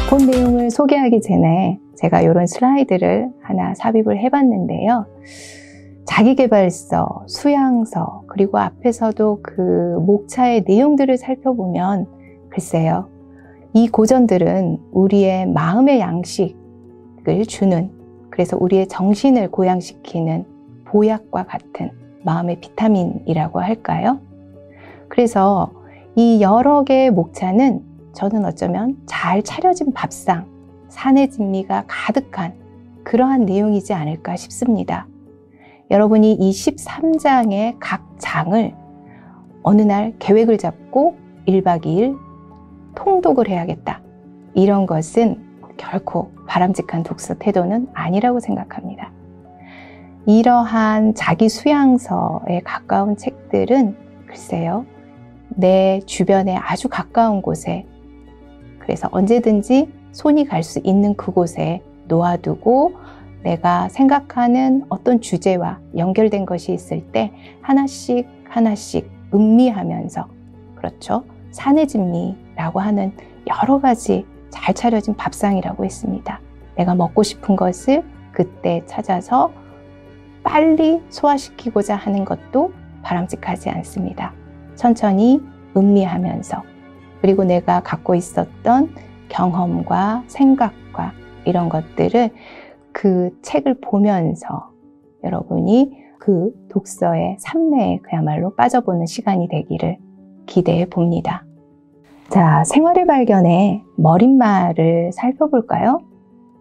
본 내용을 소개하기 전에 제가 이런 슬라이드를 하나 삽입을 해봤는데요. 자기계발서, 수양서, 그리고 앞에서도 그 목차의 내용들을 살펴보면 글쎄요, 이 고전들은 우리의 마음의 양식을 주는, 그래서 우리의 정신을 고양시키는 보약과 같은 마음의 비타민이라고 할까요? 그래서 이 여러 개의 목차는 저는 어쩌면 잘 차려진 밥상, 산의 진미가 가득한 그러한 내용이지 않을까 싶습니다. 여러분이 이 13장의 각 장을 어느 날 계획을 잡고 1박 2일 통독을 해야겠다, 이런 것은 결코 바람직한 독서 태도는 아니라고 생각합니다. 이러한 자기 수양서에 가까운 책들은 글쎄요, 내 주변에 아주 가까운 곳에, 그래서 언제든지 손이 갈 수 있는 그곳에 놓아두고 내가 생각하는 어떤 주제와 연결된 것이 있을 때 하나씩 하나씩 음미하면서, 그렇죠, 산의 진미라고 하는 여러 가지 잘 차려진 밥상이라고 했습니다. 내가 먹고 싶은 것을 그때 찾아서 빨리 소화시키고자 하는 것도 바람직하지 않습니다. 천천히 음미하면서, 그리고 내가 갖고 있었던 경험과 생각과 이런 것들을 그 책을 보면서 여러분이 그 독서의 산매에 그야말로 빠져보는 시간이 되기를 기대해 봅니다. 자, 생활의 발견의 머릿말을 살펴볼까요?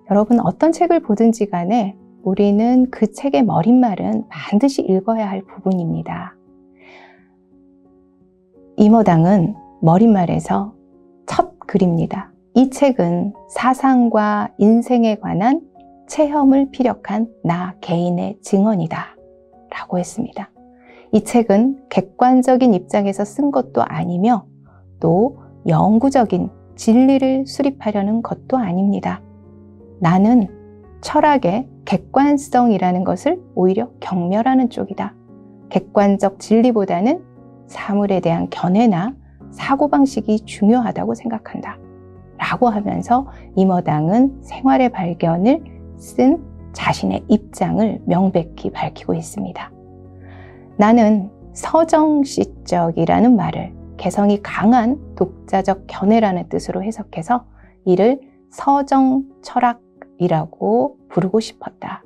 여러분, 어떤 책을 보든지 간에 우리는 그 책의 머릿말은 반드시 읽어야 할 부분입니다. 임어당은 머릿말에서 첫 글입니다. 이 책은 사상과 인생에 관한 체험을 피력한 나 개인의 증언이다 라고 했습니다. 이 책은 객관적인 입장에서 쓴 것도 아니며 또 영구적인 진리를 수립하려는 것도 아닙니다. 나는 철학의 객관성이라는 것을 오히려 경멸하는 쪽이다. 객관적 진리보다는 사물에 대한 견해나 사고방식이 중요하다고 생각한다 라고 하면서 임어당은 생활의 발견을 쓴 자신의 입장을 명백히 밝히고 있습니다. 나는 서정시적이라는 말을 개성이 강한 독자적 견해라는 뜻으로 해석해서 이를 서정철학이라고 부르고 싶었다.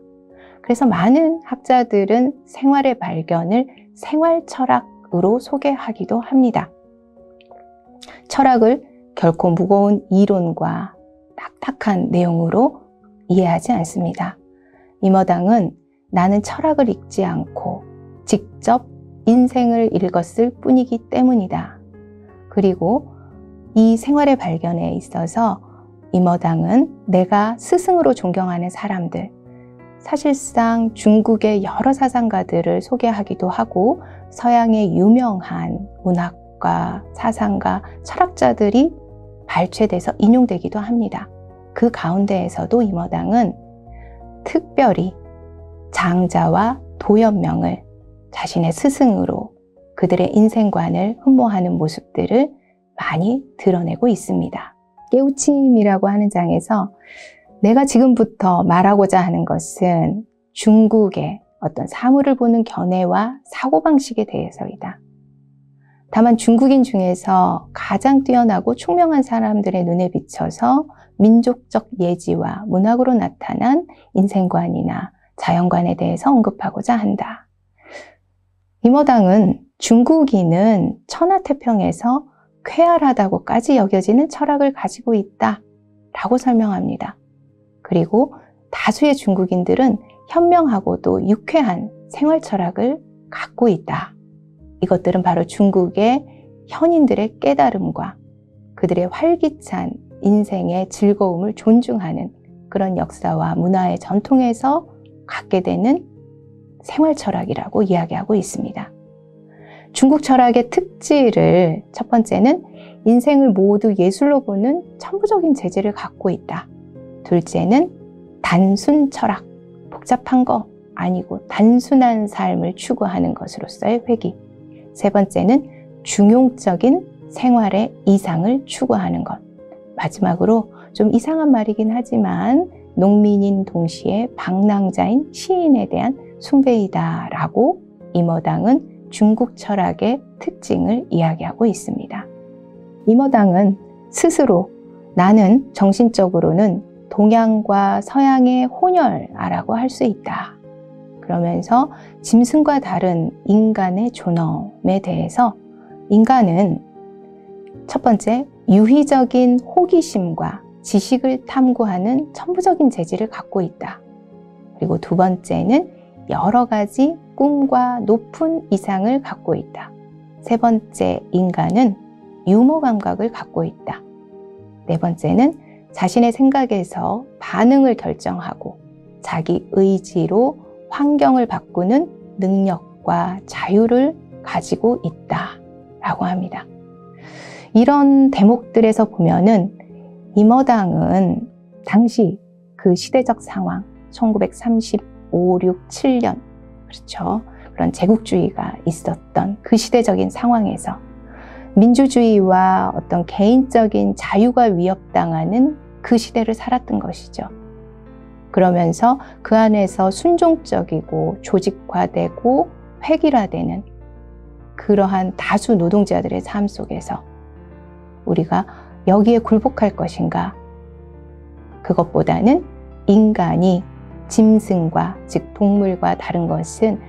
그래서 많은 학자들은 생활의 발견을 생활철학으로 소개하기도 합니다. 철학을 결코 무거운 이론과 딱딱한 내용으로 이해하지 않습니다. 임어당은 나는 철학을 읽지 않고 직접 인생을 읽었을 뿐이기 때문이다. 그리고 이 생활의 발견에 있어서 임어당은 내가 스승으로 존경하는 사람들, 사실상 중국의 여러 사상가들을 소개하기도 하고 서양의 유명한 문학과 사상가, 철학자들이 발췌돼서 인용되기도 합니다. 그 가운데에서도 임어당은 특별히 장자와 도연명을 자신의 스승으로 그들의 인생관을 흠모하는 모습들을 많이 드러내고 있습니다. 깨우침이라고 하는 장에서 내가 지금부터 말하고자 하는 것은 중국의 어떤 사물을 보는 견해와 사고방식에 대해서이다. 다만 중국인 중에서 가장 뛰어나고 총명한 사람들의 눈에 비춰서 민족적 예지와 문학으로 나타난 인생관이나 자연관에 대해서 언급하고자 한다. 임어당은 중국인은 천하태평에서 쾌활하다고까지 여겨지는 철학을 가지고 있다 라고 설명합니다. 그리고 다수의 중국인들은 현명하고도 유쾌한 생활철학을 갖고 있다. 이것들은 바로 중국의 현인들의 깨달음과 그들의 활기찬 인생의 즐거움을 존중하는 그런 역사와 문화의 전통에서 갖게 되는 생활철학이라고 이야기하고 있습니다. 중국 철학의 특질을 첫 번째는 인생을 모두 예술로 보는 천부적인 재질을 갖고 있다. 둘째는 단순 철학, 복잡한 거 아니고 단순한 삶을 추구하는 것으로서의 회귀. 세 번째는 중용적인 생활의 이상을 추구하는 것. 마지막으로 좀 이상한 말이긴 하지만 농민인 동시에 방랑자인 시인에 대한 숭배이다라고 임어당은 중국 철학의 특징을 이야기하고 있습니다. 임어당은 스스로 나는 정신적으로는 동양과 서양의 혼혈아라고 할 수 있다. 그러면서 짐승과 다른 인간의 존엄에 대해서 인간은 첫 번째, 유희적인 호기심과 지식을 탐구하는 천부적인 재질을 갖고 있다. 그리고 두 번째는 여러 가지 꿈과 높은 이상을 갖고 있다. 세 번째, 인간은 유머 감각을 갖고 있다. 네 번째는 자신의 생각에서 반응을 결정하고 자기 의지로 환경을 바꾸는 능력과 자유를 가지고 있다라고 합니다. 이런 대목들에서 보면은 임어당은 당시 그 시대적 상황, 1935, 6, 7년, 그렇죠. 그런 제국주의가 있었던 그 시대적인 상황에서 민주주의와 어떤 개인적인 자유가 위협당하는 그 시대를 살았던 것이죠. 그러면서 그 안에서 순종적이고 조직화되고 획일화되는 그러한 다수 노동자들의 삶 속에서 우리가 여기에 굴복할 것인가? 그것보다는 인간이 짐승과 즉 동물과 다른 것은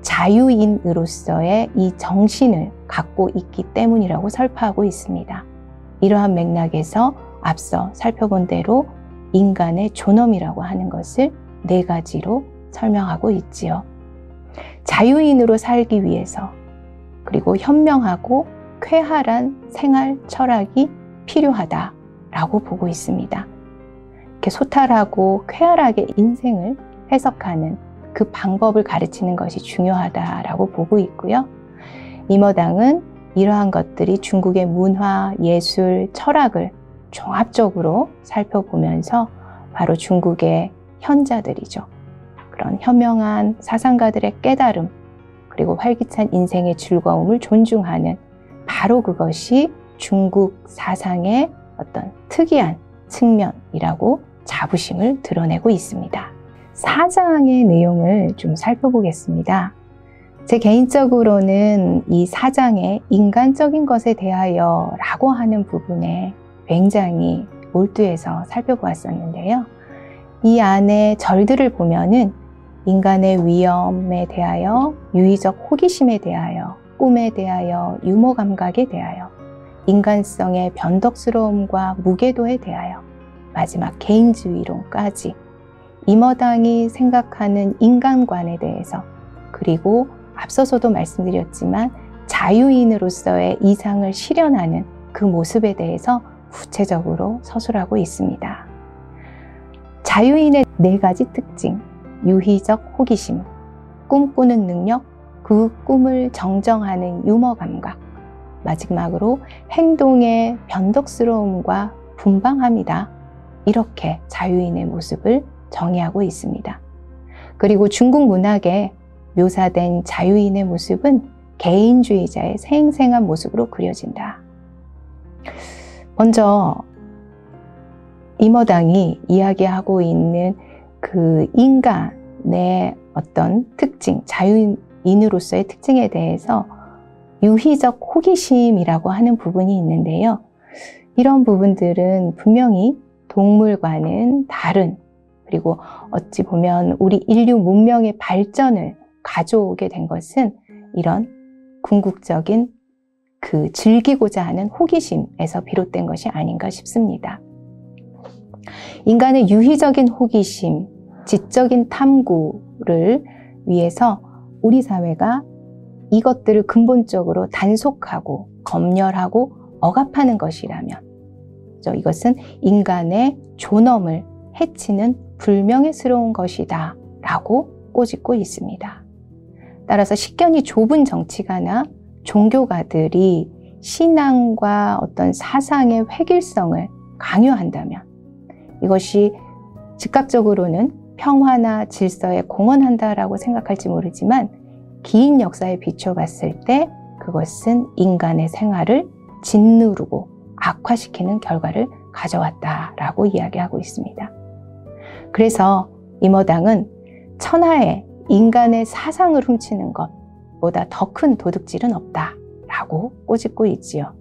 자유인으로서의 이 정신을 갖고 있기 때문이라고 설파하고 있습니다. 이러한 맥락에서 앞서 살펴본 대로 인간의 존엄이라고 하는 것을 네 가지로 설명하고 있지요. 자유인으로 살기 위해서 그리고 현명하고 쾌활한 생활 철학이 필요하다라고 보고 있습니다. 이렇게 소탈하고 쾌활하게 인생을 해석하는 그 방법을 가르치는 것이 중요하다라고 보고 있고요. 임어당은 이러한 것들이 중국의 문화, 예술, 철학을 종합적으로 살펴보면서 바로 중국의 현자들이죠. 그런 현명한 사상가들의 깨달음 그리고 활기찬 인생의 즐거움을 존중하는 바로 그것이 중국 사상의 어떤 특이한 측면이라고 자부심을 드러내고 있습니다. 4장의 내용을 좀 살펴보겠습니다. 제 개인적으로는 이 4장의 인간적인 것에 대하여 라고 하는 부분에 굉장히 몰두해서 살펴보았었는데요. 이 안에 절들을 보면은 인간의 위험에 대하여, 유의적 호기심에 대하여, 꿈에 대하여, 유머 감각에 대하여, 인간성의 변덕스러움과 무게도에 대하여, 마지막 개인주의론까지 임어당이 생각하는 인간관에 대해서, 그리고 앞서서도 말씀드렸지만 자유인으로서의 이상을 실현하는 그 모습에 대해서 구체적으로 서술하고 있습니다. 자유인의 네 가지 특징, 유희적 호기심, 꿈꾸는 능력, 그 꿈을 정정하는 유머 감각, 마지막으로 행동의 변덕스러움과 분방함이다. 이렇게 자유인의 모습을 정의하고 있습니다. 그리고 중국 문학에 묘사된 자유인의 모습은 개인주의자의 생생한 모습으로 그려진다. 먼저 임어당이 이야기하고 있는 그 인간의 어떤 특징, 자유인으로서의 특징에 대해서 유희적 호기심이라고 하는 부분이 있는데요. 이런 부분들은 분명히 동물과는 다른, 그리고 어찌 보면 우리 인류 문명의 발전을 가져오게 된 것은 이런 궁극적인 그 즐기고자 하는 호기심에서 비롯된 것이 아닌가 싶습니다. 인간의 유희적인 호기심, 지적인 탐구를 위해서 우리 사회가 이것들을 근본적으로 단속하고 검열하고 억압하는 것이라면 이것은 인간의 존엄을 해치는 불명예스러운 것이다 라고 꼬집고 있습니다. 따라서 식견이 좁은 정치가나 종교가들이 신앙과 어떤 사상의 획일성을 강요한다면 이것이 즉각적으로는 평화나 질서에 공헌한다라고 생각할지 모르지만 긴 역사에 비춰봤을 때 그것은 인간의 생활을 짓누르고 악화시키는 결과를 가져왔다라고 이야기하고 있습니다. 그래서 임어당은 천하에 인간의 사상을 훔치는 것보다 더 큰 도둑질은 없다라고 꼬집고 있지요.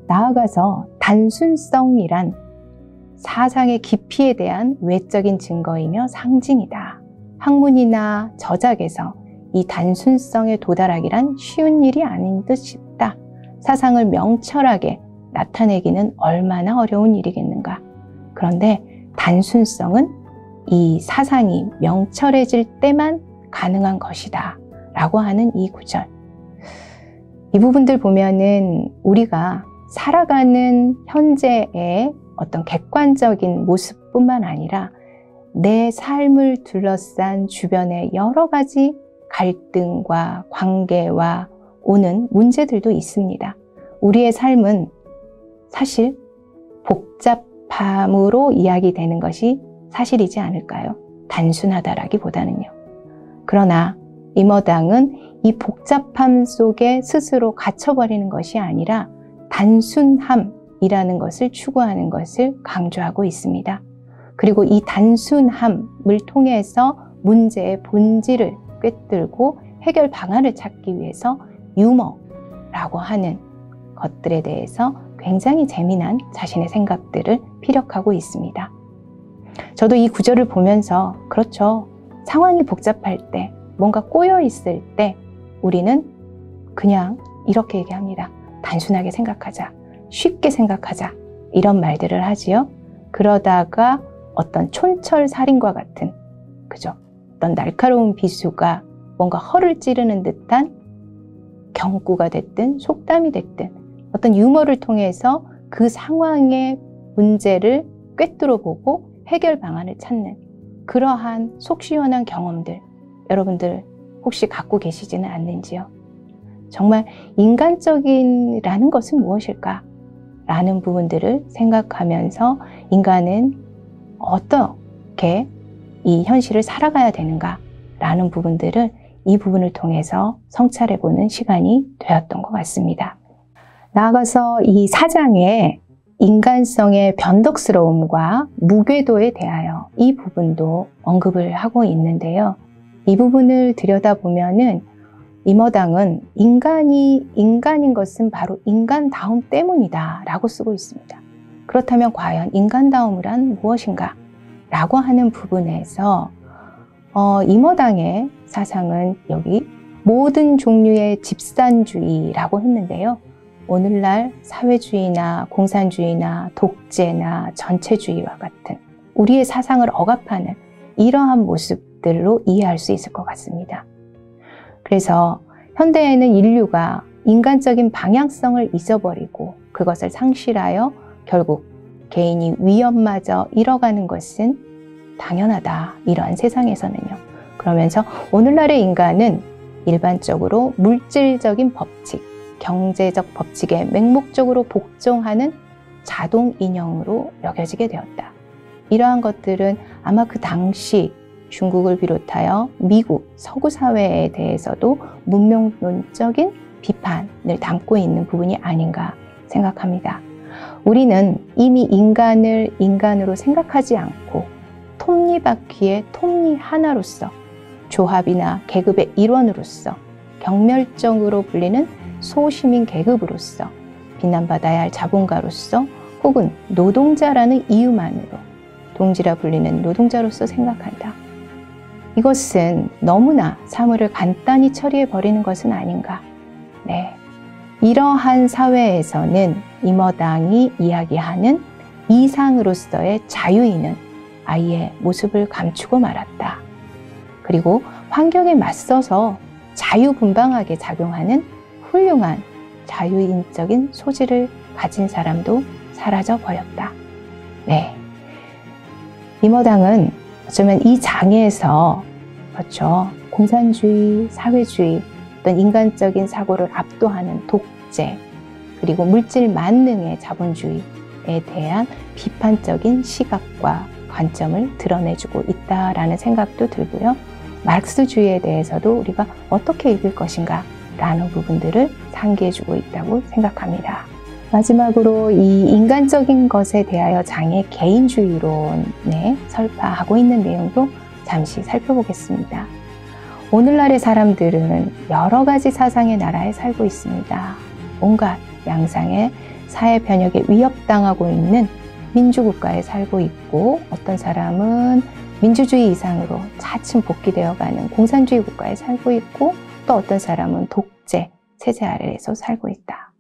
나아가서 단순성이란 사상의 깊이에 대한 외적인 증거이며 상징이다. 학문이나 저작에서 이 단순성에 도달하기란 쉬운 일이 아닌 듯 싶다. 사상을 명철하게 나타내기는 얼마나 어려운 일이겠는가. 그런데 단순성은 이 사상이 명철해질 때만 가능한 것이다 라고 하는 이 구절. 이 부분들 보면은 우리가 살아가는 현재의 어떤 객관적인 모습뿐만 아니라 내 삶을 둘러싼 주변의 여러 가지 갈등과 관계와 오는 문제들도 있습니다. 우리의 삶은 사실 복잡함으로 이야기되는 것이 사실이지 않을까요? 단순하다라기보다는요. 그러나 임어당은 이 복잡함 속에 스스로 갇혀버리는 것이 아니라 단순함이라는 것을 추구하는 것을 강조하고 있습니다. 그리고 이 단순함을 통해서 문제의 본질을 꿰뚫고 해결 방안을 찾기 위해서 유머라고 하는 것들에 대해서 굉장히 재미난 자신의 생각들을 피력하고 있습니다. 저도 이 구절을 보면서 그렇죠. 상황이 복잡할 때, 뭔가 꼬여 있을 때 우리는 그냥 이렇게 얘기합니다. 단순하게 생각하자, 쉽게 생각하자 이런 말들을 하지요. 그러다가 어떤 촌철살인과 같은 그죠? 어떤 날카로운 비수가 뭔가 허를 찌르는 듯한 경구가 됐든 속담이 됐든 어떤 유머를 통해서 그 상황의 문제를 꿰뚫어 보고 해결 방안을 찾는 그러한 속 시원한 경험들 여러분들 혹시 갖고 계시지는 않는지요? 정말 인간적이라는 것은 무엇일까? 라는 부분들을 생각하면서 인간은 어떻게 이 현실을 살아가야 되는가? 라는 부분들을 이 부분을 통해서 성찰해보는 시간이 되었던 것 같습니다. 나아가서 이 4장의 인간성의 변덕스러움과 무궤도에 대하여 이 부분도 언급을 하고 있는데요. 이 부분을 들여다보면은 임어당은 인간이 인간인 것은 바로 인간다움 때문이다 라고 쓰고 있습니다. 그렇다면 과연 인간다움이란 무엇인가? 라고 하는 부분에서 임어당의 사상은 여기 모든 종류의 집산주의라고 했는데요. 오늘날 사회주의나 공산주의나 독재나 전체주의와 같은 우리의 사상을 억압하는 이러한 모습들로 이해할 수 있을 것 같습니다. 그래서 현대에는 인류가 인간적인 방향성을 잊어버리고 그것을 상실하여 결국 개인이 위험마저 잃어가는 것은 당연하다. 이러한 세상에서는요. 그러면서 오늘날의 인간은 일반적으로 물질적인 법칙, 경제적 법칙에 맹목적으로 복종하는 자동 인형으로 여겨지게 되었다. 이러한 것들은 아마 그 당시 중국을 비롯하여 미국, 서구 사회에 대해서도 문명론적인 비판을 담고 있는 부분이 아닌가 생각합니다. 우리는 이미 인간을 인간으로 생각하지 않고 톱니바퀴의 톱니 하나로서 조합이나 계급의 일원으로서 경멸적으로 불리는 소시민 계급으로서 비난받아야 할 자본가로서 혹은 노동자라는 이유만으로 동지라 불리는 노동자로서 생각한다. 이것은 너무나 사물을 간단히 처리해버리는 것은 아닌가. 네. 이러한 사회에서는 임어당이 이야기하는 이상으로서의 자유인은 아예 모습을 감추고 말았다. 그리고 환경에 맞서서 자유분방하게 작용하는 훌륭한 자유인적인 소질을 가진 사람도 사라져 버렸다. 네. 임어당은 어쩌면 이 장에서 그렇죠. 공산주의, 사회주의, 어떤 인간적인 사고를 압도하는 독재, 그리고 물질 만능의 자본주의에 대한 비판적인 시각과 관점을 드러내주고 있다라는 생각도 들고요. 마르크스주의에 대해서도 우리가 어떻게 읽을 것인가 라는 부분들을 상기해주고 있다고 생각합니다. 마지막으로 이 인간적인 것에 대하여 장의 개인주의론에 설파하고 있는 내용도 잠시 살펴보겠습니다. 오늘날의 사람들은 여러 가지 사상의 나라에 살고 있습니다. 온갖 양상의 사회 변혁에 위협당하고 있는 민주국가에 살고 있고, 어떤 사람은 민주주의 이상으로 차츰 복귀되어가는 공산주의 국가에 살고 있고, 또 어떤 사람은 독재 체제 아래에서 살고 있다.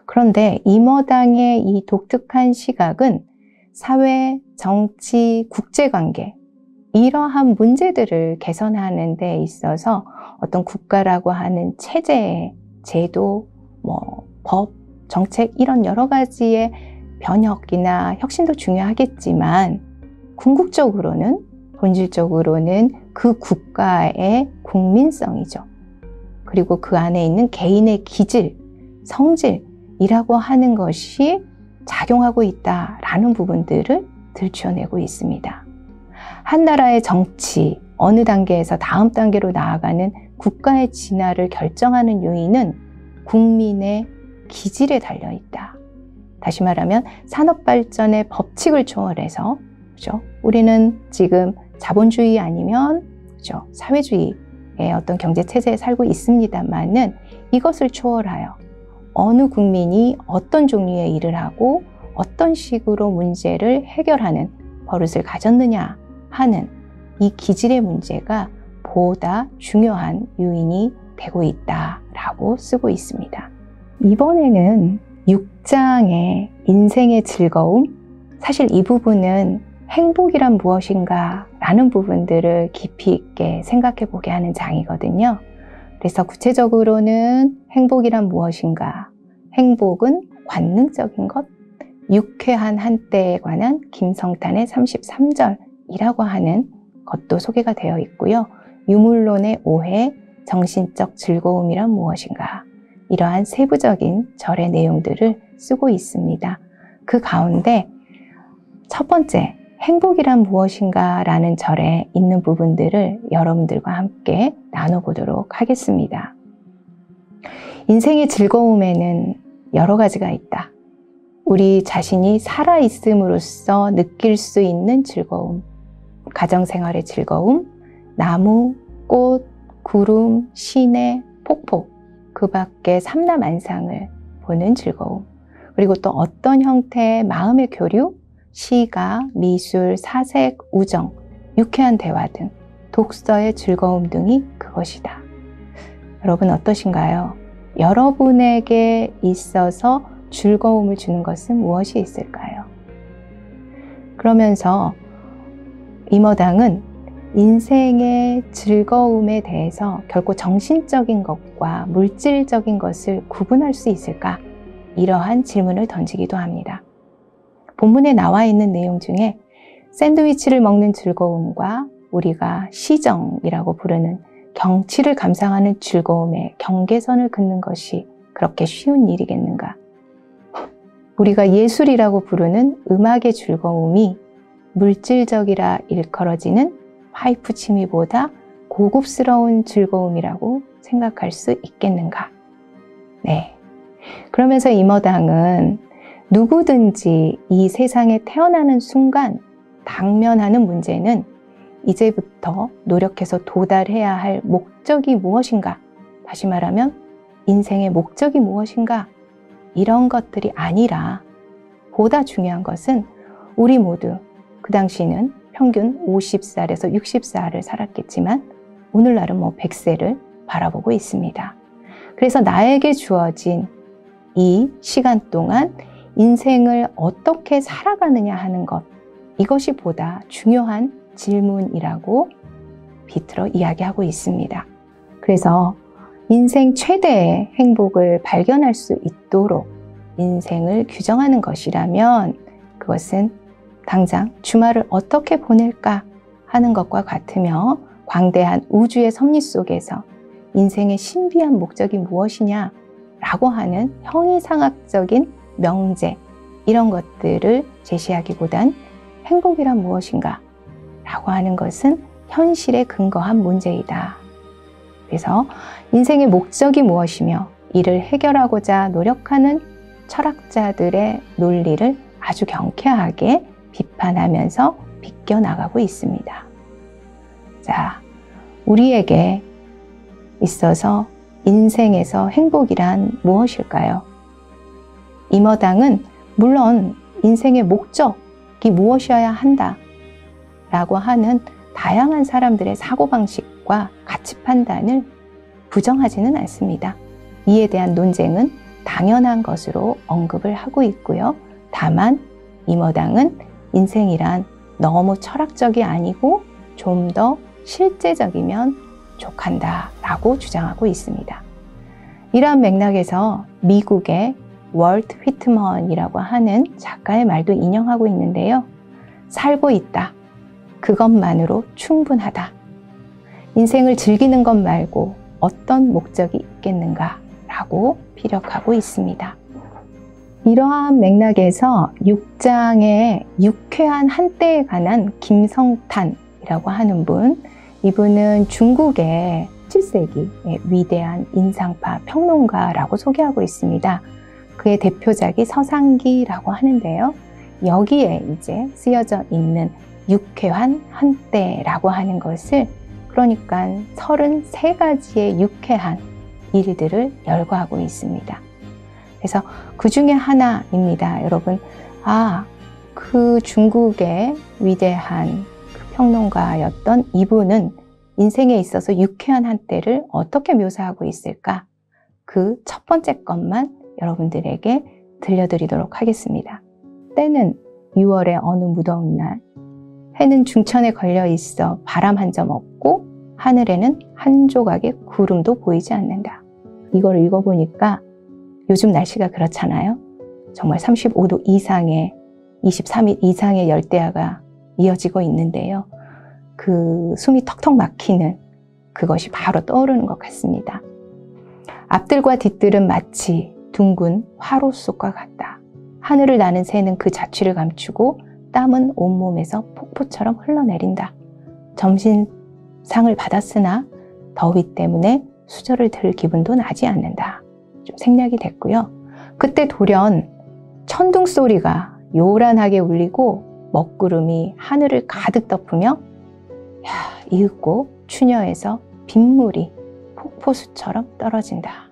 그런데 임어당의 이 독특한 시각은 사회, 정치, 국제관계 이러한 문제들을 개선하는 데 있어서 어떤 국가라고 하는 체제, 제도, 법, 정책 이런 여러 가지의 변혁이나 혁신도 중요하겠지만 궁극적으로는, 본질적으로는 그 국가의 국민성이죠. 그리고 그 안에 있는 개인의 기질, 성질이라고 하는 것이 작용하고 있다라는 부분들을 들춰내고 있습니다. 한 나라의 정치, 어느 단계에서 다음 단계로 나아가는 국가의 진화를 결정하는 요인은 국민의 기질에 달려 있다. 다시 말하면 산업발전의 법칙을 초월해서, 그죠? 우리는 지금 자본주의 아니면, 그죠? 사회주의의 어떤 경제체제에 살고 있습니다만은 이것을 초월하여 어느 국민이 어떤 종류의 일을 하고 어떤 식으로 문제를 해결하는 버릇을 가졌느냐 하는 이 기질의 문제가 보다 중요한 요인이 되고 있다라고 쓰고 있습니다. 이번에는 6장의 인생의 즐거움, 사실 이 부분은 행복이란 무엇인가 라는 부분들을 깊이 있게 생각해 보게 하는 장이거든요. 그래서 구체적으로는 행복이란 무엇인가, 행복은 관능적인 것, 유쾌한 한때에 관한 김성탄의 33절이라고 하는 것도 소개가 되어 있고요. 유물론의 오해, 정신적 즐거움이란 무엇인가, 이러한 세부적인 절의 내용들을 쓰고 있습니다. 그 가운데 첫 번째, 행복이란 무엇인가 라는 절에 있는 부분들을 여러분들과 함께 나눠보도록 하겠습니다. 인생의 즐거움에는 여러 가지가 있다. 우리 자신이 살아있음으로써 느낄 수 있는 즐거움, 가정생활의 즐거움, 나무, 꽃, 구름, 시내, 폭포, 그 밖에 삼라만상을 보는 즐거움, 그리고 또 어떤 형태의 마음의 교류, 시가, 미술, 사색, 우정, 유쾌한 대화 등 독서의 즐거움 등이 그것이다. 여러분 어떠신가요? 여러분에게 있어서 즐거움을 주는 것은 무엇이 있을까요? 그러면서 임어당은 인생의 즐거움에 대해서 결코 정신적인 것과 물질적인 것을 구분할 수 있을까? 이러한 질문을 던지기도 합니다. 본문에 나와 있는 내용 중에 샌드위치를 먹는 즐거움과 우리가 시정이라고 부르는 경치를 감상하는 즐거움의 경계선을 긋는 것이 그렇게 쉬운 일이겠는가? 우리가 예술이라고 부르는 음악의 즐거움이 물질적이라 일컬어지는 파이프 취미보다 고급스러운 즐거움이라고 생각할 수 있겠는가? 네. 그러면서 임어당은 누구든지 이 세상에 태어나는 순간 당면하는 문제는 이제부터 노력해서 도달해야 할 목적이 무엇인가? 다시 말하면 인생의 목적이 무엇인가? 이런 것들이 아니라 보다 중요한 것은 우리 모두 그 당시는 평균 50살에서 60살을 살았겠지만 오늘날은 100세를 바라보고 있습니다. 그래서 나에게 주어진 이 시간 동안 인생을 어떻게 살아가느냐 하는 것, 이것이 보다 중요한 질문이라고 비틀어 이야기하고 있습니다. 그래서 인생 최대의 행복을 발견할 수 있도록 인생을 규정하는 것이라면 그것은 당장 주말을 어떻게 보낼까 하는 것과 같으며 광대한 우주의 섭리 속에서 인생의 신비한 목적이 무엇이냐 라고 하는 형이상학적인 명제, 이런 것들을 제시하기보단 행복이란 무엇인가 라고 하는 것은 현실에 근거한 문제이다. 그래서 인생의 목적이 무엇이며 이를 해결하고자 노력하는 철학자들의 논리를 아주 경쾌하게 비판하면서 비껴나가고 있습니다. 자, 우리에게 있어서 인생에서 행복이란 무엇일까요? 임어당은 물론 인생의 목적이 무엇이어야 한다 라고 하는 다양한 사람들의 사고방식과 가치 판단을 부정하지는 않습니다. 이에 대한 논쟁은 당연한 것으로 언급을 하고 있고요. 다만 임어당은 인생이란 너무 철학적이 아니고 좀 더 실제적이면 족한다 라고 주장하고 있습니다. 이러한 맥락에서 미국의 월트 휘트먼이라고 하는 작가의 말도 인용하고 있는데요. 살고 있다. 그것만으로 충분하다. 인생을 즐기는 것 말고 어떤 목적이 있겠는가 라고 피력하고 있습니다. 이러한 맥락에서 6장의 유쾌한 한때에 관한 김성탄이라고 하는 분, 이분은 중국의 17세기의 위대한 인상파 평론가라고 소개하고 있습니다. 그의 대표작이 서상기라고 하는데요. 여기에 이제 쓰여져 있는 유쾌한 한때라고 하는 것을, 그러니까 33가지의 유쾌한 일들을 열거하고 있습니다. 그래서 그 중에 하나입니다. 여러분, 그 중국의 위대한 그 평론가였던 이분은 인생에 있어서 유쾌한 한때를 어떻게 묘사하고 있을까? 그 첫 번째 것만 여러분들에게 들려드리도록 하겠습니다. 때는 6월의 어느 무더운 날, 해는 중천에 걸려 있어 바람 한 점 없고 하늘에는 한 조각의 구름도 보이지 않는다. 이걸 읽어보니까 요즘 날씨가 그렇잖아요. 정말 35도 이상의 23일 이상의 열대야가 이어지고 있는데요. 그 숨이 턱턱 막히는 그것이 바로 떠오르는 것 같습니다. 앞들과 뒤들은 마치 둥근 화로속과 같다. 하늘을 나는 새는 그 자취를 감추고 땀은 온몸에서 폭포처럼 흘러내린다. 점심상을 받았으나 더위 때문에 수저를 들 기분도 나지 않는다. 좀 생략이 됐고요. 그때 돌연 천둥 소리가 요란하게 울리고 먹구름이 하늘을 가득 덮으며 이윽고 추녀에서 빗물이 폭포수처럼 떨어진다.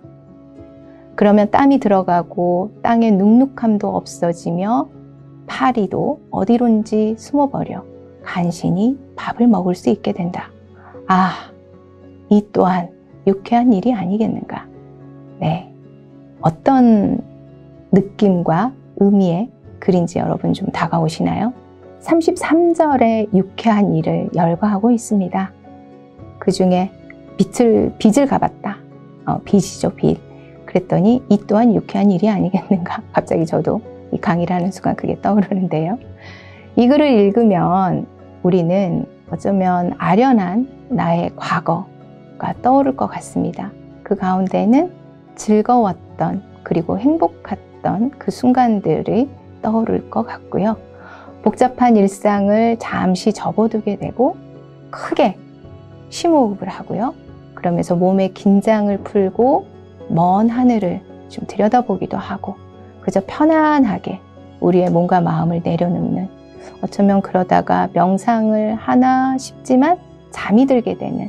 그러면 땀이 들어가고 땅의 눅눅함도 없어지며 파리도 어디론지 숨어버려 간신히 밥을 먹을 수 있게 된다. 이 또한 유쾌한 일이 아니겠는가. 네, 어떤 느낌과 의미의 글인지 여러분 좀 다가오시나요? 33절의 유쾌한 일을 열거하고 있습니다. 그 중에 빚을 갚았다. 빚이죠, 빚. 그랬더니 이 또한 유쾌한 일이 아니겠는가. 갑자기 저도 이 강의를 하는 순간 그게 떠오르는데요. 이 글을 읽으면 우리는 어쩌면 아련한 나의 과거가 떠오를 것 같습니다. 그 가운데는 즐거웠던 그리고 행복했던 그 순간들이 떠오를 것 같고요. 복잡한 일상을 잠시 접어두게 되고 크게 심호흡을 하고요. 그러면서 몸의 긴장을 풀고 먼 하늘을 좀 들여다보기도 하고 그저 편안하게 우리의 몸과 마음을 내려놓는, 어쩌면 그러다가 명상을 하나 싶지만 잠이 들게 되는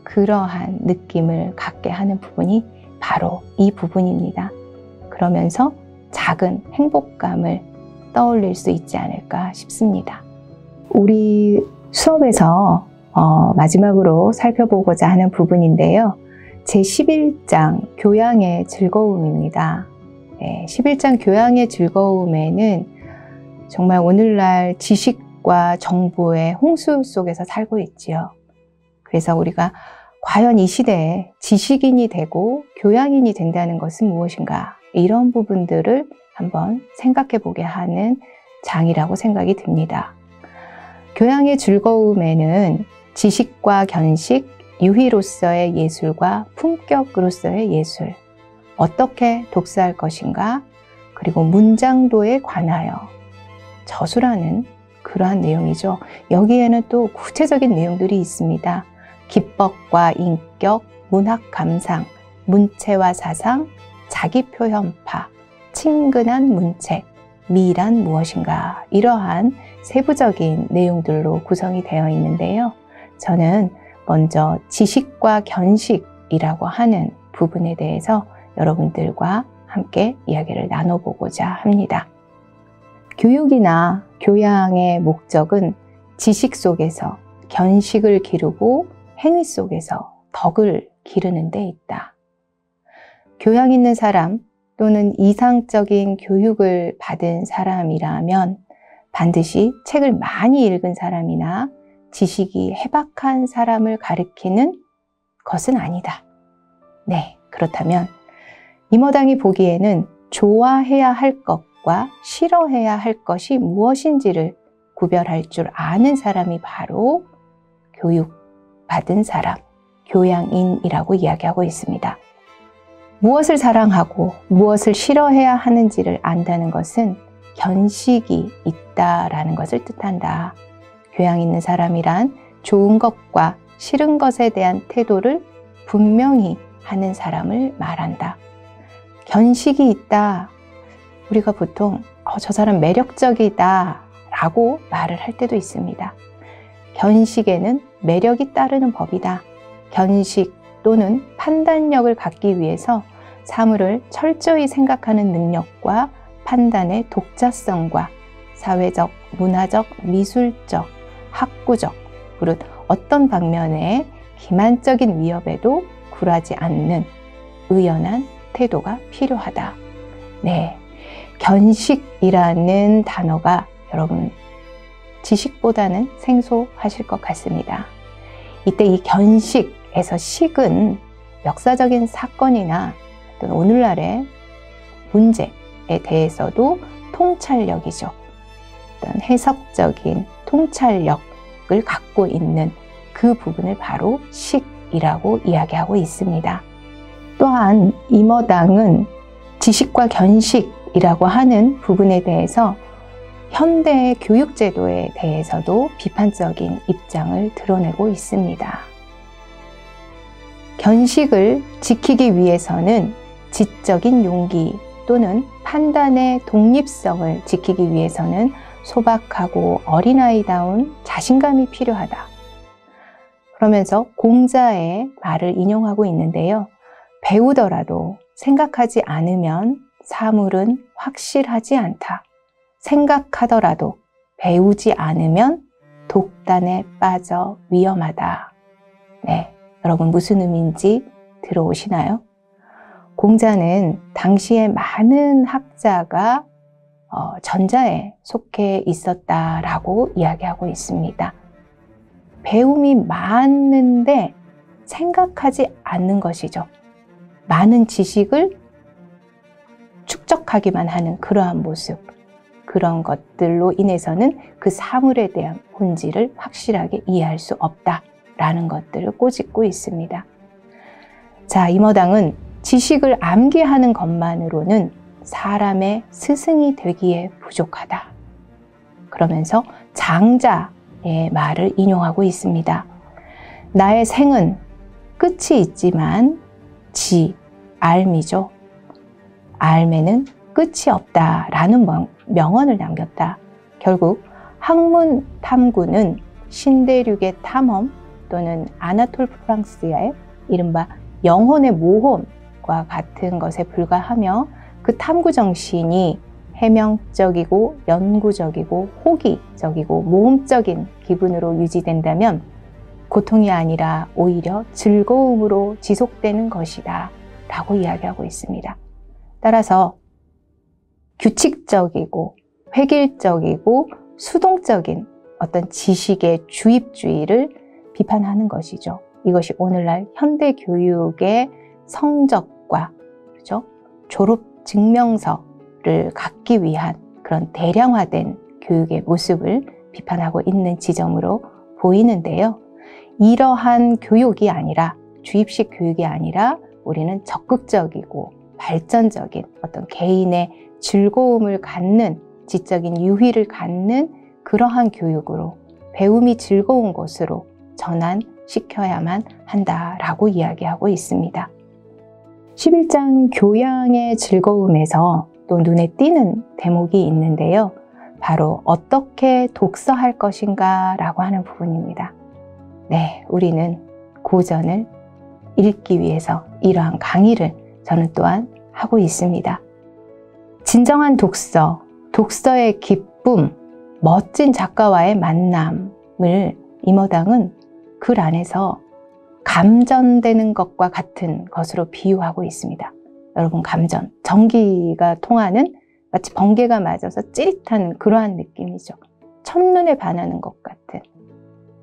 그러한 느낌을 갖게 하는 부분이 바로 이 부분입니다. 그러면서 작은 행복감을 떠올릴 수 있지 않을까 싶습니다. 우리 수업에서 마지막으로 살펴보고자 하는 부분인데요. 제11장 교양의 즐거움입니다. 네, 11장 교양의 즐거움에는 정말 오늘날 지식과 정보의 홍수 속에서 살고 있지요. 그래서 우리가 과연 이 시대에 지식인이 되고 교양인이 된다는 것은 무엇인가, 이런 부분들을 한번 생각해 보게 하는 장이라고 생각이 듭니다. 교양의 즐거움에는 지식과 견식, 유희로서의 예술과 품격으로서의 예술, 어떻게 독서할 것인가, 그리고 문장도에 관하여 저술하는 그러한 내용이죠. 여기에는 또 구체적인 내용들이 있습니다. 기법과 인격, 문학 감상, 문체와 사상, 자기표현파, 친근한 문책, 미란 무엇인가, 이러한 세부적인 내용들로 구성이 되어 있는데요. 저는 먼저 지식과 견식이라고 하는 부분에 대해서 여러분들과 함께 이야기를 나눠보고자 합니다. 교육이나 교양의 목적은 지식 속에서 견식을 기르고 행위 속에서 덕을 기르는 데 있다. 교양 있는 사람 또는 이상적인 교육을 받은 사람이라면 반드시 책을 많이 읽은 사람이나 지식이 해박한 사람을 가리키는 것은 아니다. 네, 그렇다면 이모당이 보기에는 좋아해야 할 것과 싫어해야 할 것이 무엇인지를 구별할 줄 아는 사람이 바로 교육받은 사람, 교양인이라고 이야기하고 있습니다. 무엇을 사랑하고 무엇을 싫어해야 하는지를 안다는 것은 견식이 있다라는 것을 뜻한다. 교양 있는 사람이란 좋은 것과 싫은 것에 대한 태도를 분명히 하는 사람을 말한다. 견식이 있다. 우리가 보통 저 사람 매력적이다 라고 말을 할 때도 있습니다. 견식에는 매력이 따르는 법이다. 견식 또는 판단력을 갖기 위해서 사물을 철저히 생각하는 능력과 판단의 독자성과 사회적, 문화적, 미술적, 학구적, 그릇 어떤 방면의 기만적인 위협에도 굴하지 않는 의연한 태도가 필요하다. 네, 견식이라는 단어가 여러분 지식보다는 생소하실 것 같습니다. 이때 이 견식에서 식은 역사적인 사건이나 또는 오늘날의 문제에 대해서도 통찰력이죠. 어떤 해석적인 통찰력을 갖고 있는 그 부분을 바로 식이라고 이야기하고 있습니다. 또한 이모당은 지식과 견식이라고 하는 부분에 대해서 현대의 교육제도에 대해서도 비판적인 입장을 드러내고 있습니다. 견식을 지키기 위해서는 지적인 용기 또는 판단의 독립성을 지키기 위해서는 소박하고 어린아이다운 자신감이 필요하다. 그러면서 공자의 말을 인용하고 있는데요. 배우더라도 생각하지 않으면 사물은 확실하지 않다. 생각하더라도 배우지 않으면 독단에 빠져 위험하다. 네, 여러분 무슨 의미인지 들어오시나요? 공자는 당시에 많은 학자가 전자에 속해 있었다라고 이야기하고 있습니다. 배움이 많은데 생각하지 않는 것이죠. 많은 지식을 축적하기만 하는 그러한 모습, 그런 것들로 인해서는 그 사물에 대한 본질을 확실하게 이해할 수 없다라는 것들을 꼬집고 있습니다. 자, 이모당은 지식을 암기하는 것만으로는 사람의 스승이 되기에 부족하다. 그러면서 장자의 말을 인용하고 있습니다. 나의 생은 끝이 있지만 알미죠. 알매는 끝이 없다라는 명언을 남겼다. 결국 학문 탐구는 신대륙의 탐험 또는 아나톨 프랑스의 이른바 영혼의 모험과 같은 것에 불과하며 그 탐구 정신이 해명적이고 연구적이고 호기적이고 모험적인 기분으로 유지된다면 고통이 아니라 오히려 즐거움으로 지속되는 것이다 라고 이야기하고 있습니다. 따라서 규칙적이고 획일적이고 수동적인 어떤 지식의 주입주의를 비판하는 것이죠. 이것이 오늘날 현대 교육의 성적과 그렇죠? 졸업 증명서를 갖기 위한 그런 대량화된 교육의 모습을 비판하고 있는 지점으로 보이는데요. 이러한 교육이 아니라 주입식 교육이 아니라 우리는 적극적이고 발전적인 어떤 개인의 즐거움을 갖는 지적인 유희를 갖는 그러한 교육으로 배움이 즐거운 것으로 전환시켜야만 한다라고 이야기하고 있습니다. 11장 교양의 즐거움에서 또 또 눈에 띄는 대목이 있는데요. 바로 어떻게 독서할 것인가 라고 하는 부분입니다. 네, 우리는 고전을 읽기 위해서 이러한 강의를 저는 또한 하고 있습니다. 진정한 독서, 독서의 기쁨, 멋진 작가와의 만남을 임어당은 글 안에서 감전되는 것과 같은 것으로 비유하고 있습니다. 여러분, 감전, 전기가 통하는 마치 번개가 맞아서 찌릿한 그러한 느낌이죠. 첫눈에 반하는 것 같은,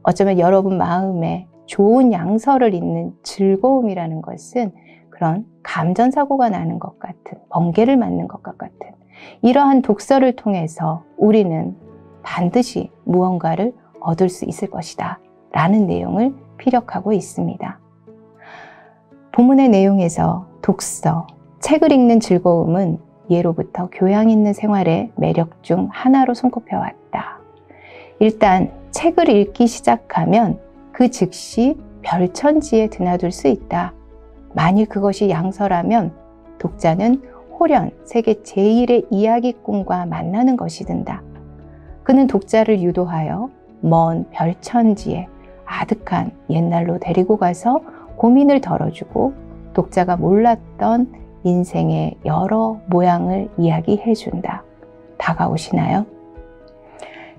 어쩌면 여러분 마음에 좋은 양서를 읽는 즐거움이라는 것은 그런 감전사고가 나는 것 같은, 번개를 맞는 것과 같은 이러한 독서를 통해서 우리는 반드시 무언가를 얻을 수 있을 것이다 라는 내용을 피력하고 있습니다. 본문의 내용에서 독서, 책을 읽는 즐거움은 예로부터 교양 있는 생활의 매력 중 하나로 손꼽혀왔다. 일단 책을 읽기 시작하면 그 즉시 별천지에 드나들 수 있다. 만일 그것이 양서라면 독자는 호련 세계 제1의 이야기꾼과 만나는 것이 된다. 그는 독자를 유도하여 먼 별천지에 아득한 옛날로 데리고 가서 고민을 덜어주고 독자가 몰랐던 인생의 여러 모양을 이야기해준다. 다가오시나요?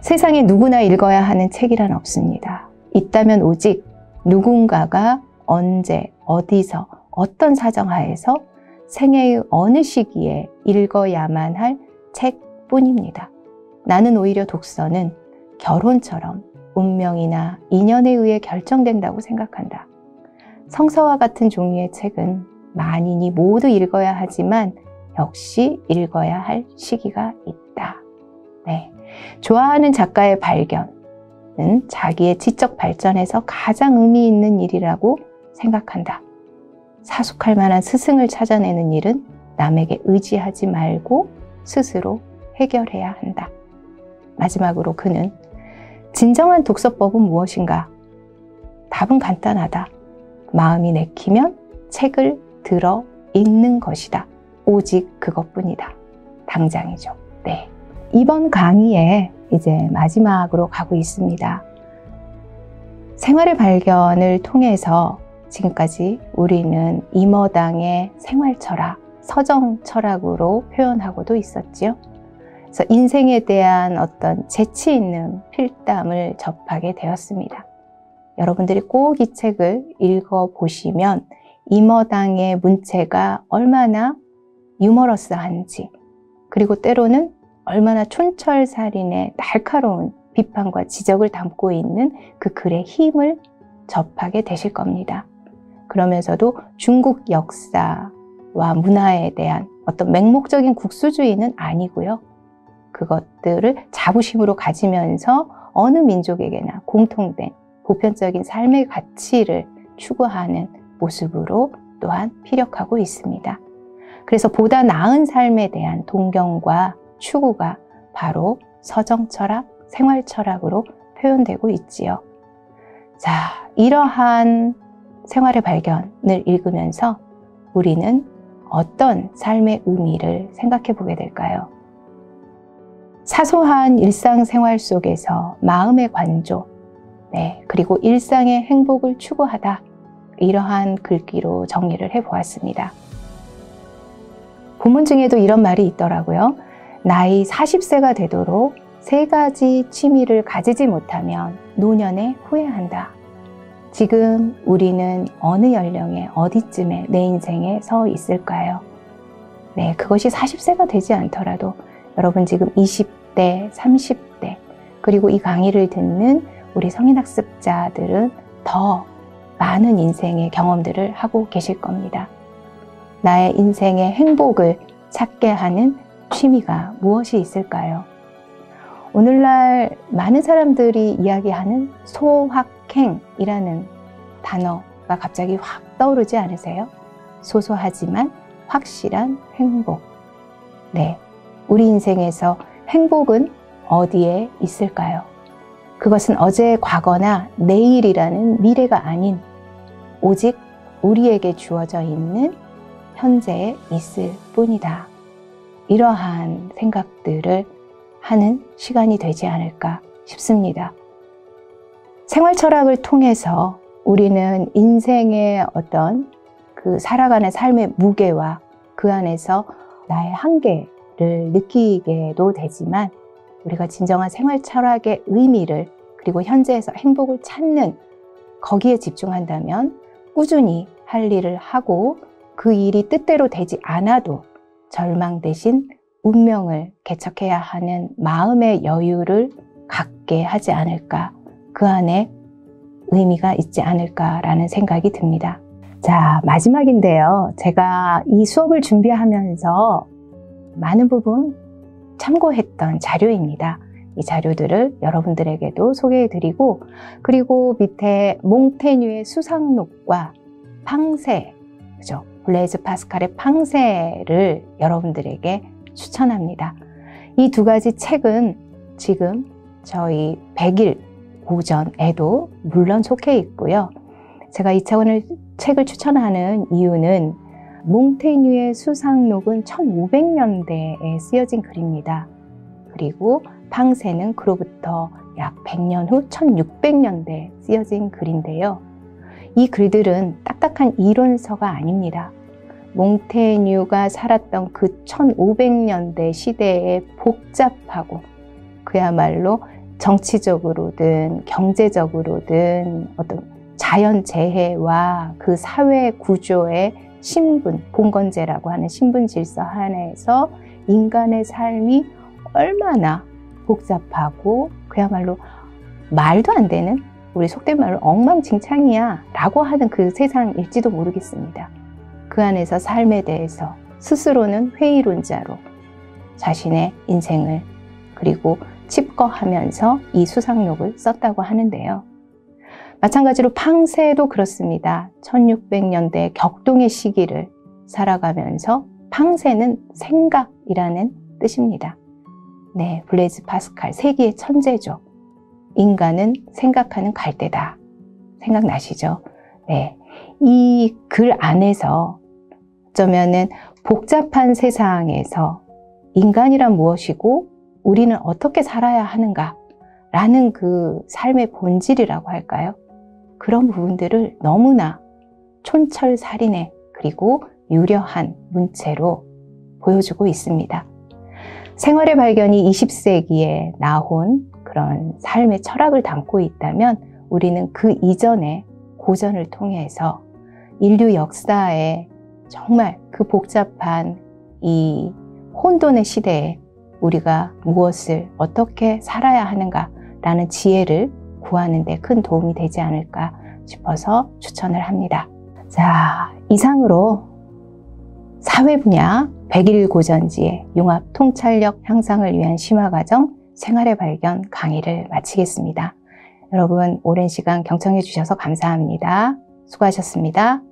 세상에 누구나 읽어야 하는 책이란 없습니다. 있다면 오직 누군가가 언제, 어디서, 어떤 사정하에서 생애의 어느 시기에 읽어야만 할 책뿐입니다. 나는 오히려 독서는 결혼처럼 운명이나 인연에 의해 결정된다고 생각한다. 성서와 같은 종류의 책은 만인이 모두 읽어야 하지만 역시 읽어야 할 시기가 있다. 네. 좋아하는 작가의 발견은 자기의 지적 발전에서 가장 의미 있는 일이라고 생각한다. 사숙할 만한 스승을 찾아내는 일은 남에게 의지하지 말고 스스로 해결해야 한다. 마지막으로 그는 진정한 독서법은 무엇인가? 답은 간단하다. 마음이 내키면 책을 들어 읽는 것이다. 오직 그것뿐이다. 당장이죠. 네. 이번 강의에 이제 마지막으로 가고 있습니다. 생활의 발견을 통해서 지금까지 우리는 임어당의 생활철학, 서정철학으로 표현하고도 있었지요. 그래서 인생에 대한 어떤 재치 있는 필담을 접하게 되었습니다. 여러분들이 꼭 이 책을 읽어보시면 임어당의 문체가 얼마나 유머러스한지, 그리고 때로는 얼마나 촌철살인의 날카로운 비판과 지적을 담고 있는 그 글의 힘을 접하게 되실 겁니다. 그러면서도 중국 역사와 문화에 대한 어떤 맹목적인 국수주의는 아니고요. 그것들을 자부심으로 가지면서 어느 민족에게나 공통된 보편적인 삶의 가치를 추구하는 모습으로 또한 피력하고 있습니다. 그래서 보다 나은 삶에 대한 동경과 추구가 바로 서정철학, 생활철학으로 표현되고 있지요. 자, 이러한 생활의 발견을 읽으면서 우리는 어떤 삶의 의미를 생각해 보게 될까요? 사소한 일상생활 속에서 마음의 관조, 네, 그리고 일상의 행복을 추구하다. 이러한 글귀로 정리를 해보았습니다. 본문 중에도 이런 말이 있더라고요. 나이 40세가 되도록 3가지 취미를 가지지 못하면 노년에 후회한다. 지금 우리는 어느 연령에 어디쯤에 내 인생에 서 있을까요? 네, 그것이 40세가 되지 않더라도 여러분 지금 20대, 30대, 그리고 이 강의를 듣는 우리 성인학습자들은 더 많은 인생의 경험들을 하고 계실 겁니다. 나의 인생의 행복을 찾게 하는 취미가 무엇이 있을까요? 오늘날 많은 사람들이 이야기하는 소확행이라는 단어가 갑자기 확 떠오르지 않으세요? 소소하지만 확실한 행복. 네, 우리 인생에서 행복은 어디에 있을까요? 그것은 어제의 과거나 내일이라는 미래가 아닌 오직 우리에게 주어져 있는 현재에 있을 뿐이다. 이러한 생각들을 하는 시간이 되지 않을까 싶습니다. 생활 철학을 통해서 우리는 인생의 어떤 그 살아가는 삶의 무게와 그 안에서 나의 한계를 느끼게도 되지만, 우리가 진정한 생활 철학의 의미를, 그리고 현재에서 행복을 찾는 거기에 집중한다면 꾸준히 할 일을 하고 그 일이 뜻대로 되지 않아도 절망 대신 운명을 개척해야 하는 마음의 여유를 갖게 하지 않을까, 그 안에 의미가 있지 않을까라는 생각이 듭니다. 자, 마지막인데요. 제가 이 수업을 준비하면서 많은 부분 참고했던 자료입니다. 이 자료들을 여러분들에게도 소개해드리고, 그리고 밑에 몽테뉴의 수상록과 팡세, 그죠? 블레이즈 파스칼의 팡세를 여러분들에게 추천합니다. 이 두 가지 책은 지금 저희 100일 고전에도 물론 속해 있고요. 제가 이 책을 추천하는 이유는 몽테뉴의 수상록은 1500년대에 쓰여진 글입니다. 그리고 팡세는 그로부터 약 100년 후 1600년대에 쓰여진 글인데요. 이 글들은 딱딱한 이론서가 아닙니다. 몽테뉴가 살았던 그 1500년대 시대에 복잡하고 그야말로 정치적으로든 경제적으로든 어떤 자연재해와 그 사회 구조의 신분, 봉건제라고 하는 신분 질서 안에서 인간의 삶이 얼마나 복잡하고 그야말로 말도 안 되는, 우리 속된 말로 엉망진창이야 라고 하는 그 세상일지도 모르겠습니다. 그 안에서 삶에 대해서 스스로는 회의론자로 자신의 인생을 그리고 칩거하면서 이 수상록을 썼다고 하는데요. 마찬가지로 팡세도 그렇습니다. 1600년대 격동의 시기를 살아가면서 팡세는 생각이라는 뜻입니다. 네, 블레이즈 파스칼, 세기의 천재죠. 인간은 생각하는 갈대다. 생각나시죠? 네, 이 글 안에서 어쩌면은 복잡한 세상에서 인간이란 무엇이고 우리는 어떻게 살아야 하는가 라는 그 삶의 본질이라고 할까요? 그런 부분들을 너무나 촌철살인의 그리고 유려한 문체로 보여주고 있습니다. 생활의 발견이 20세기에 나온 그런 삶의 철학을 담고 있다면 우리는 그 이전의 고전을 통해서 인류 역사에 정말 그 복잡한 이 혼돈의 시대에 우리가 무엇을 어떻게 살아야 하는가라는 지혜를 구하는 데 큰 도움이 되지 않을까 싶어서 추천을 합니다. 자, 이상으로 사회 분야 100일 고전지의 융합 통찰력 향상을 위한 심화과정 생활의 발견 강의를 마치겠습니다. 여러분 오랜 시간 경청해 주셔서 감사합니다. 수고하셨습니다.